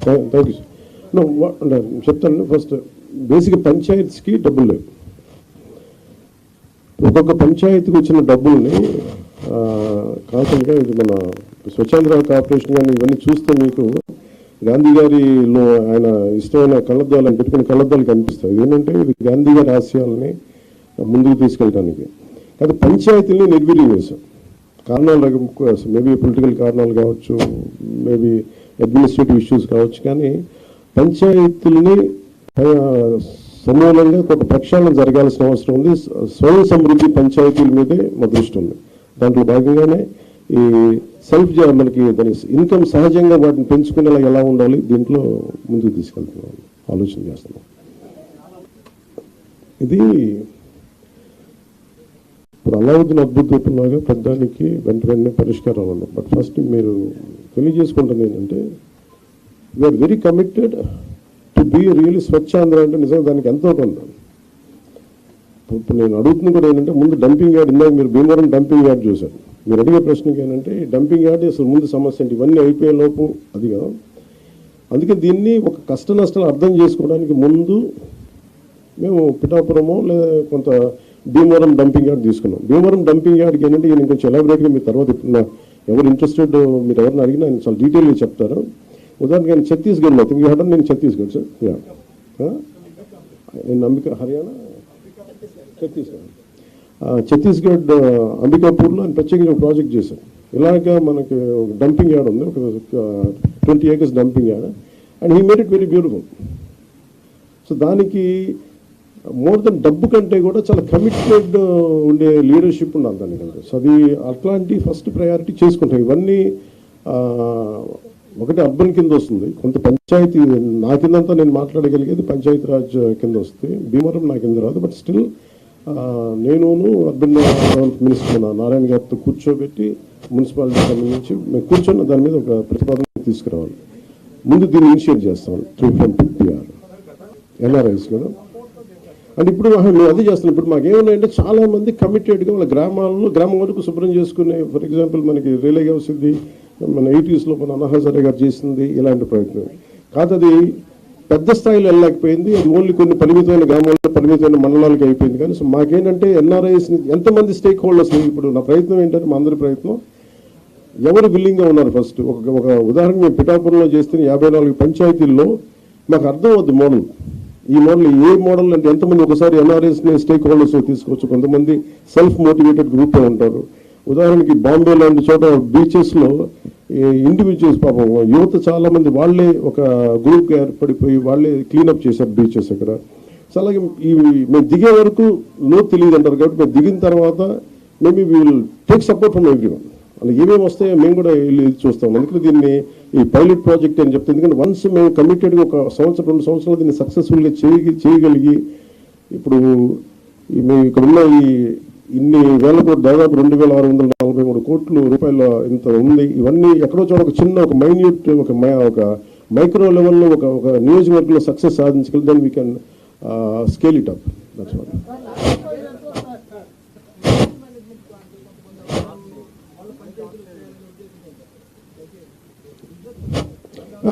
Thank you sir. చెప్తాను. First basic పంచాయత్స్కి డబ్బులు లేవు. ఒక్కొక్క పంచాయతీకి వచ్చిన డబ్బుల్ని కాకుండా ఇది మన స్వచ్ఛాంధ్ర కార్పొరేషన్ కానీ ఇవన్నీ చూస్తే మీకు గాంధీ గారిలో ఆయన ఇష్టమైన కళ్ళద్దాలని పెట్టుకుని కళ్ళద్దాలు కనిపిస్తాయి. ఏంటంటే ఇది గాంధీ గారి ఆశయాలని ముందుకు తీసుకెళ్ళడానికి. కానీ పంచాయతీలని నిర్వీర్యం చేశాం. కారణాలు మేబీ పొలిటికల్ కారణాలు కావచ్చు, మేబీ అడ్మినిస్ట్రేటివ్ ఇష్యూస్ కావచ్చు. కానీ పంచాయతీలని సమూలంగా కొంత ప్రక్షాళన జరగాల్సిన అవసరం ఉంది. స్వయం సమృద్ధి పంచాయతీల మీదే మా దృష్టి ఉంది. దాంట్లో భాగంగానే ఈ సెల్ఫ్ మనకి దాని ఇన్కమ్ సహజంగా వాటిని పెంచుకునేలా ఎలా ఉండాలి దీంట్లో ముందుకు తీసుకెళ్తున్నాం, ఆలోచన చేస్తున్నాం. ఇది ఇప్పుడు అలావుద్దీన్ అద్భుతంలాగా పెద్దానికి వెంటనే పరిష్కారాలు ఉన్నాయి. బట్ ఫస్ట్ మీరు తెలియజేసుకుంటుంది ఏంటంటే we're very committed to be really Swachhandhra. అంటే నిజంగా దానికి ఎంతో కొంత ఇప్పుడు నేను అడుగుతుంది కూడా ఏంటంటే ముందు డంపింగ్ యార్డ్, ఇందాక మీరు భీమవరం డంపింగ్ యార్డ్ చూశారు. మీరు అడిగే ప్రశ్నకి ఏంటంటే డంపింగ్ యార్డ్ అసలు ముందు సమస్య అంటే ఇవన్నీ అయిపోయే లోపు అది కదా. అందుకే దీన్ని ఒక కష్ట నష్టాలు అర్థం చేసుకోవడానికి ముందు మేము పిఠాపురమో లేదా కొంత భీమవరం డంపింగ్ యార్డ్ తీసుకున్నాం. భీమవరం డంపింగ్ యార్డ్కి ఏంటంటే నేను కొంచెం ఎలాబరేట్గా మీ తర్వాత ఇప్పుడు ఎవరు ఇంట్రెస్టెడ్ మీరు ఎవరిని అడిగినా ఆయన చాలా డీటెయిల్గా చెప్తారు. ఉదాహరణకి నేను ఛత్తీస్గఢ్లో థింక్ యూ నేను ఛత్తీస్గఢ్ సార్, నేను హర్యానా ఛత్తీస్గఢ్ అంబికాపూర్లో ఆయన ప్రత్యేకంగా ఒక ప్రాజెక్ట్ చేశాను. ఇలాగా మనకి డంపింగ్ యార్డ్ ఉంది, ఒక 20 acres dumping yard, and he made it very beautiful. So దానికి మోర్ దెన్ డబ్బు కంటే కూడా చాలా కమిటెడ్ ఉండే లీడర్షిప్ ఉండాలి దానికంటే. సో అది అట్లాంటి ఫస్ట్ ప్రయారిటీ చేసుకుంటాం. ఇవన్నీ ఒకటి అర్బన్ కింద వస్తుంది, కొంత పంచాయతీ నా కిందంతా నేను మాట్లాడగలిగేది పంచాయతీ రాజ్ కింద వస్తుంది. భీమవరం నా కింద రాదు. బట్ స్టిల్ నేను అర్బన్ డెవలప్మెంట్ మినిస్టర్ నారాయణ గారితో కూర్చోబెట్టి మున్సిపాలిటీ సంబంధించి మేము కూర్చొని దాని మీద ఒక ప్రతిపాదన తీసుకురావాలి. ముందు దీన్ని ఇనిషియేట్ చేస్తాం త్రూ ఫ్రమ్ పిఆర్ ఎన్ఆర్ఐస్ కదా. అంటే ఇప్పుడు మేము అదే చేస్తున్నాం. ఇప్పుడు మాకేమన్నాయంటే చాలామంది కమిటెడ్గా వాళ్ళ గ్రామం వరకు శుభ్రం చేసుకునే, ఫర్ ఎగ్జాంపుల్ మనకి రిలే హౌస్ ఇది మన 80s మన అన్నహజారే గారు చేసింది ఇలాంటి ప్రయత్నం కాదు. అది పెద్ద స్థాయిలో వెళ్ళలేకపోయింది. అది ఓన్లీ కొన్ని పరిమితమైన గ్రామాల్లో పరిమితమైన మండలాలకి అయిపోయింది. కానీ సో మాకేంటంటే ఎన్ఆర్ఐస్ని ఎంతమంది స్టేక్ హోల్డర్స్ని ఇప్పుడు నా ప్రయత్నం ఏంటంటే మా అందరి ప్రయత్నం ఎవరు విల్లింగ్గా ఉన్నారు. ఫస్ట్ ఒక ఉదాహరణ మేము పిఠాపురంలో చేస్తే 54 పంచాయతీల్లో మాకు అర్థం అవుద్ది మోడల్. ఈ మోడల్ ఏ మోడల్ అంటే ఎంతమంది ఒకసారి ఎన్ఆర్ఐస్ని స్టేక్ హోల్డర్స్ తీసుకోవచ్చు. కొంతమంది సెల్ఫ్ మోటివేటెడ్ గ్రూప్ ఉంటారు. ఉదాహరణకి బాంబే లాంటి చోట బీచెస్లో ఇండివిజువల్స్ పాపం యువత చాలామంది వాళ్ళే ఒక గ్రూప్గా ఏర్పడిపోయి వాళ్ళే క్లీనప్ చేశారు బీచెస్ అక్కడ. సో అలాగే మేము దిగే వరకు లోతు తెలియదు అంటారు. కాబట్టి మేము దిగిన తర్వాత maybe we will take support from everyone. అలా ఏమేమి వస్తాయో మేము కూడా వెళ్ళి చూస్తాం. అందుకని దీన్ని ఈ పైలట్ ప్రాజెక్ట్ అని చెప్తే, ఎందుకంటే వన్స్ మేము కమిటెడ్గా ఒక 1-2 సంవత్సరాలు దీన్ని సక్సెస్ఫుల్గా చేయగలిగి ఇప్పుడు మేము ఇక్కడ ఉన్న ఇన్ని వేల కోట్లు దాదాపు 2643 కోట్ల రూపాయల ఇంత ఉంది. ఇవన్నీ ఎక్కడో చోట ఒక చిన్న ఒక మైన్యూట్ ఒక మైక్రో లెవెల్లో ఒక నియోజకవర్గంలో సక్సెస్ సాధించగలి then we can scale it up. That's what.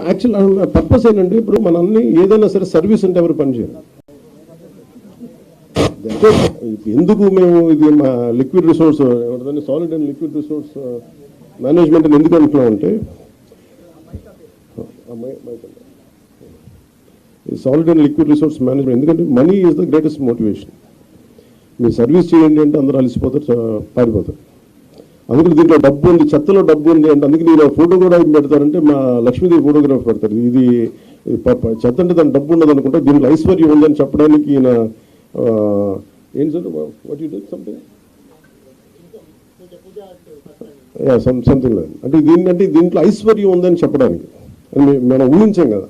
Actual purpose ఏంటంటే ఇప్పుడు మన అన్ని ఏదైనా సరే సర్వీస్ అంటే ఎవరు పనిచేయాలి. ఎందుకు మేము ఇది మా లిక్విడ్ రిసోర్స్ ఎవరిదాన్ని solid and liquid resource management ఎందుకు అంటున్నాం అంటే solid and liquid resource management ఎందుకంటే money is the greatest motivation. మీరు సర్వీస్ చేయండి అంటే అందరూ అలసిపోతారు, పారిపోతారు. అందుకని దీంట్లో డబ్బు ఉంది, చెత్తలో డబ్బు ఉంది అంటే అందుకే నేను ఫోటో కూడా ఏం పెడతారంటే మా లక్ష్మీదేవి ఫోటోగ్రాఫ్ పెడతారు. ఇది చెత్త అంటే దాని డబ్బు ఉండదు అనుకుంటే దీంట్లో ఐశ్వర్యం ఉందని చెప్పడానికి ఈయన ఏం sir what you do something something అంటే దీంట్లో ఐశ్వర్యం ఉందని చెప్పడానికి మనం ఊహించాం కదా.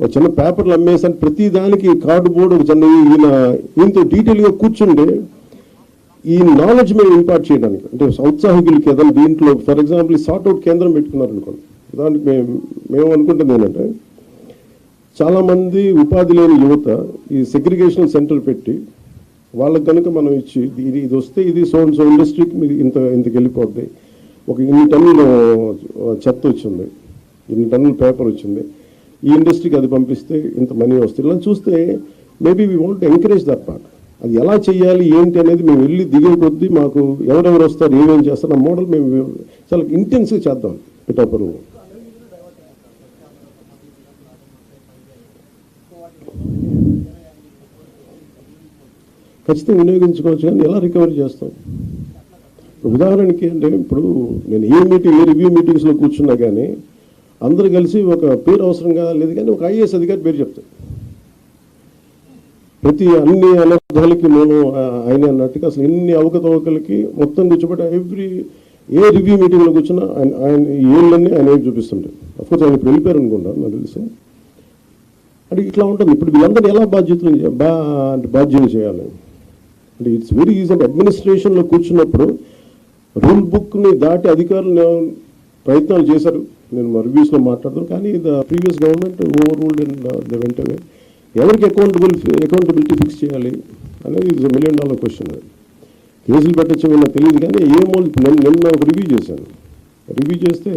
ఒక చిన్న పేపర్లు అమ్మేసాను ప్రతి దానికి కార్డుబోర్డు ఒక చిన్న ఈయనతో డీటెయిల్గా కూర్చుంటే ఈ నాలెడ్జ్ మేము ఇంపార్ట్ చేయడానికి అంటే ఔత్సాహికులకి ఏదైనా దీంట్లో ఫర్ ఎగ్జాంపుల్ సార్ట్అవుట్ కేంద్రం పెట్టుకున్నారు అనుకోండి. దానికి మేము అనుకుంటుంది ఏంటంటే చాలామంది ఉపాధి లేని యువత ఈ సెగ్రిగేషన్ సెంటర్ పెట్టి వాళ్ళకి కనుక మనం ఇచ్చి ఇది వస్తే ఇది సో ఇండస్ట్రీకి మీకు ఇంతకు వెళ్ళిపోద్ది, ఒక ఇన్ని టన్నులు చెత్త వచ్చింది, ఇన్ని టన్నుల పేపర్ వచ్చింది, ఈ ఇండస్ట్రీకి అది పంపిస్తే ఇంత మనీ వస్తుంది. ఇలా చూస్తే maybe we want encourage that part. అది ఎలా చేయాలి ఏంటి అనేది మేము వెళ్ళి దిగే కొద్దీ మాకు ఎవరెవరు వస్తారు, ఏమేమి చేస్తారు, ఆ మోడల్ మేము చాలా ఇంటెన్స్గా చేద్దాం పిఠాపురం. ఖచ్చితంగా వినియోగించుకోవచ్చు, కానీ ఎలా రికవరీ చేస్తాం? ఉదాహరణకి అంటే ఇప్పుడు నేను ఏ రివ్యూ మీటింగ్స్లో కూర్చున్నా కానీ అందరూ కలిసి ఒక పేరు అవసరంగా లేదు, కానీ ఒక ఐఏఎస్ అధికారి పేరు చెప్తారు. ప్రతి అన్ని అనర్థాలకి మూలం ఆయన అన్నట్టుగా అసలు ఎన్ని అవకతవకలకి మొత్తం కూర్చోబెట్టి ఏ రివ్యూ మీటింగ్లో కూర్చున్నా ఆయన ఏళ్ళన్నీ ఆయన ఏం చూపిస్తుంటారు. అఫ్కోర్స్ ఆయన ఇప్పుడు వెళ్ళిపోయారు అనుకుంటాను నాకు తెలిసి. అంటే ఇట్లా ఉంటుంది. ఇప్పుడు వీళ్ళందరూ ఎలా బాధ్యతలు చేయాలి అంటే ఇట్స్ వెరీ ఈజీ. అంటే అడ్మినిస్ట్రేషన్లో కూర్చున్నప్పుడు రూల్ బుక్ని దాటి అధికారులు ప్రయత్నాలు చేశారు. నేను మా రివ్యూస్లో మాట్లాడతాను, కానీ the previous government over ruled and the వెంటనే ఎవరికి అకౌంటబిలిటీ ఫిక్స్ చేయాలి అనేది ఇస్ $1 million క్వశ్చన్. కేసులు పెట్టచ్చు నాకు తెలియదు, కానీ నిన్న ఒక రివ్యూ చేశాను. రివ్యూ చేస్తే